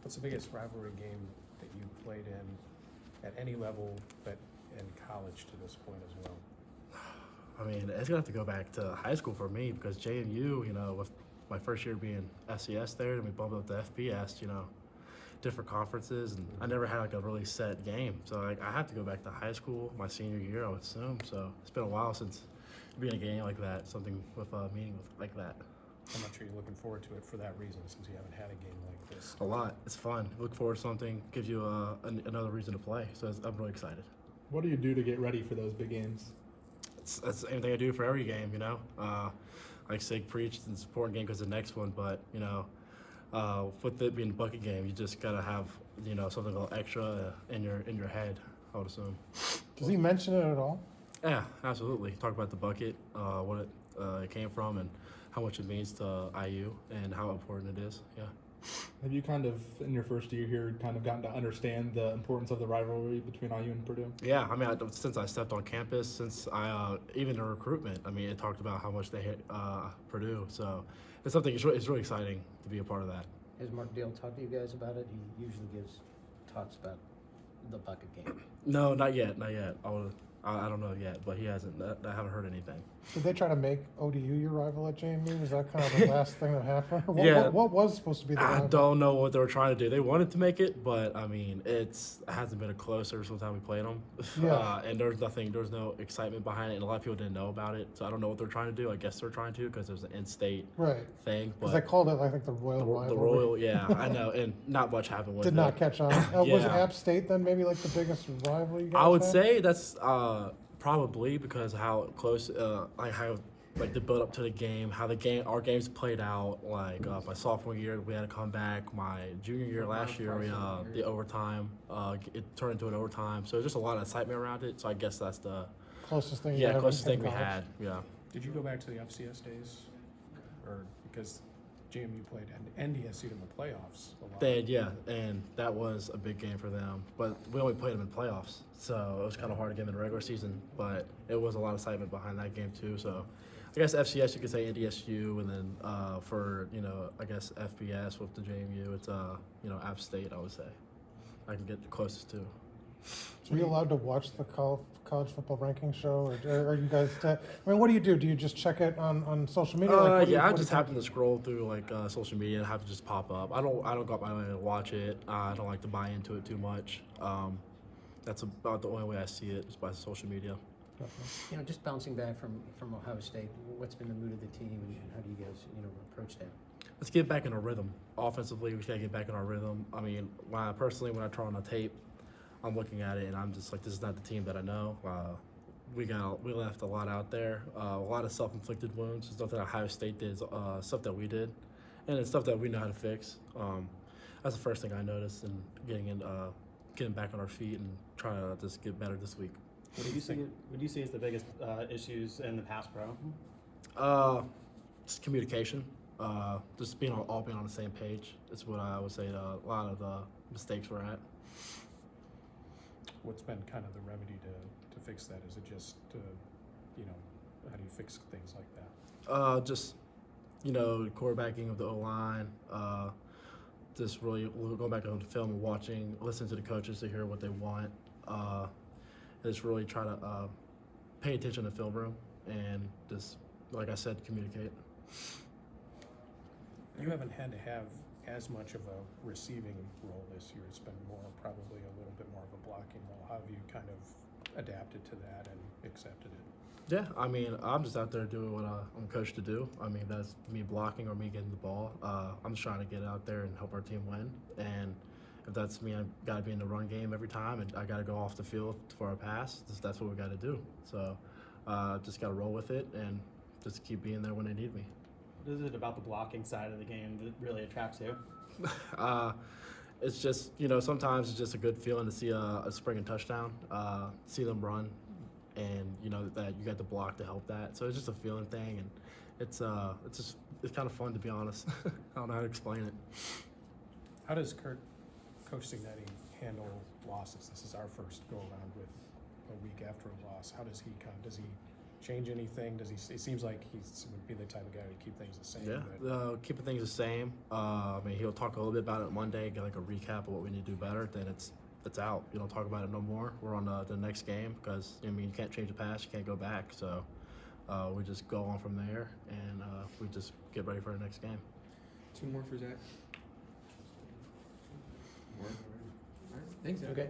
What's the biggest rivalry game that you played in at any level, but in college to this point as well? I mean, it's gonna have to go back to high school for me because JMU, with my first year being SES there, and we bumped up to FBS, different conferences, and I never had like a really set game. So I have to go back to high school, my senior year, I would assume. So it's been a while since being a game like that, something with a meaning like that. How much are you looking forward to it for that reason, since you haven't had a game like this? A lot. It's fun. Look forward to something, gives you another reason to play. So I'm really excited. What do you do to get ready for those big games? It's the same thing I do for every game, Like Sig preached, it's an important game because the next one, but, with it being a bucket game, you just got to have, something a little extra in your head, I would assume. Does he mention it at all? Yeah, absolutely. Talk about the bucket, what it came from, and how much it means to IU and how important it is. Yeah. Have you kind of, in your first year here, kind of gotten to understand the importance of the rivalry between IU and Purdue? Yeah, I mean, since I stepped on campus, since even in recruitment, I mean, it talked about how much they hit Purdue. So it's something, it's really exciting to be a part of that. Has Mark Dale talked to you guys about it? He usually gives talks about the bucket game. No, not yet. I don't know yet, but he hasn't. I haven't heard anything. Did they try to make ODU your rival at JMU? Was that kind of the last thing that happened? Yeah. What was supposed to be the I rival? don't know what they were trying to do. They wanted to make it, but I mean, it hasn't been a closer since the time we played them. Yeah. And there's no excitement behind it, and a lot of people didn't know about it. So I don't know what they're trying to do. I guess they're trying to because there's an in-state Right. thing. Because But they called it, I think, the Royal the Rivalry. Royal, yeah, I know, and not much happened with Did it. not catch on. Was Yeah. App State then maybe like the biggest rival you guys I would had? say that's probably because how close, how the build up to the game, how our games played out. My sophomore year, we had to come back. My junior year, last year, the overtime, it turned into an overtime. So there's just a lot of excitement around it. So I guess that's the Closest thing you had closest in thing we college. had. Yeah. Did you go back to the FCS days? Or because JMU played NDSU in the playoffs a lot? They did, and that was a big game for them. But we only played them in playoffs, so it was kind of hard to get them in the regular season. But it was a lot of excitement behind that game too. So I guess FCS you could say NDSU, and then for I guess FBS with the JMU, it's App State. I would say I can get the closest to. Were you allowed to watch the college football ranking show, or are you guys? I mean, what do you do? Do you just check it on social media? What do you- I what just do you happen to scroll through social media and have to just pop up. I don't go out my way to watch it. I don't like to buy into it too much. That's about the only way I see it is by social media. Just bouncing back from Ohio State, what's been the mood of the team, and how do you guys, approach that? Let's get back in our rhythm. Offensively, we gotta get back in our rhythm. I mean, when I turn on a tape, I'm looking at it and I'm just like, this is not the team that I know. We left a lot out there, a lot of self-inflicted wounds. Stuff that Ohio State did, stuff that we did, and it's stuff that we know how to fix. That's the first thing I noticed, and getting back on our feet and trying to just get better this week. What do you see as the biggest issues in the pass pro? Just communication. Just all being on the same page. Is what I would say a lot of the mistakes we're at. What's been kind of the remedy to fix that? Is it just, how do you fix things like that? Just, quarterbacking of the O-line, just really going back on the film and listening to the coaches to hear what they want. Just really try to pay attention to the film room and just, like I said, communicate. You haven't had to have as much of a receiving role this year. It's been probably a little bit more of a blocking role. How have you kind of adapted to that and accepted it? Yeah, I mean, I'm just out there doing what I'm coached to do. I mean, that's me blocking or me getting the ball. I'm just trying to get out there and help our team win. And if that's me, I've got to be in the run game every time, and I got to go off the field for a pass. That's what we got to do. So just got to roll with it and just keep being there when they need me. What is it about the blocking side of the game that really attracts you? It's just, sometimes it's just a good feeling to see a spring and touchdown, see them run, and that you got the block to help that. So it's just a feeling thing, and it's kind of fun, to be honest. I don't know how to explain it. How does Coach Signetti handle losses? This is our first go around with a week after a loss. How does he change anything? Does he? It seems like he would be the type of guy to keep things the same. Yeah, but- keeping things the same. I mean, he'll talk a little bit about it Monday, get like a recap of what we need to do better. Then it's out. You don't talk about it no more. We're on the next game because I mean you can't change the past, you can't go back. So we just go on from there, and we just get ready for the next game. 2 more for Zach. All right. Thanks, Zach. Okay.